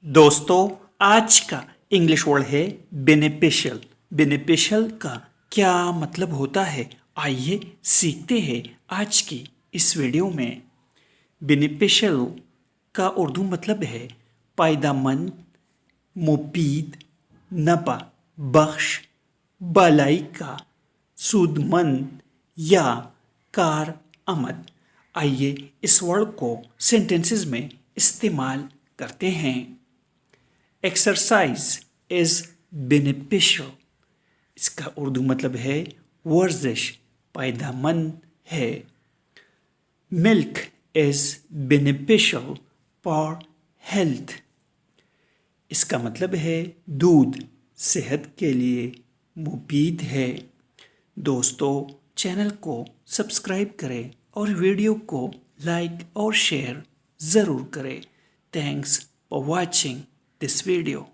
दोस्तों आज का इंग्लिश वर्ड है बेनिफिशियल। बेनिफिशियल का क्या मतलब होता है, आइए सीखते हैं आज की इस वीडियो में। बेनिफिशियल का उर्दू मतलब है फायदेमंद, मुफीद, नफा बख्श, भलाई का, सूदमंद या कारआमद। आइए इस वर्ड को सेंटेंसेस में इस्तेमाल करते हैं। एक्सरसाइज इज बेनिफिशियल, इसका उर्दू मतलब है वर्जिश फायदेमंद है। Milk is beneficial for health, इसका मतलब है दूध सेहत के लिए मुफीद है। दोस्तों चैनल को सब्सक्राइब करें और वीडियो को लाइक और शेयर ज़रूर करें। Thanks for watching this video.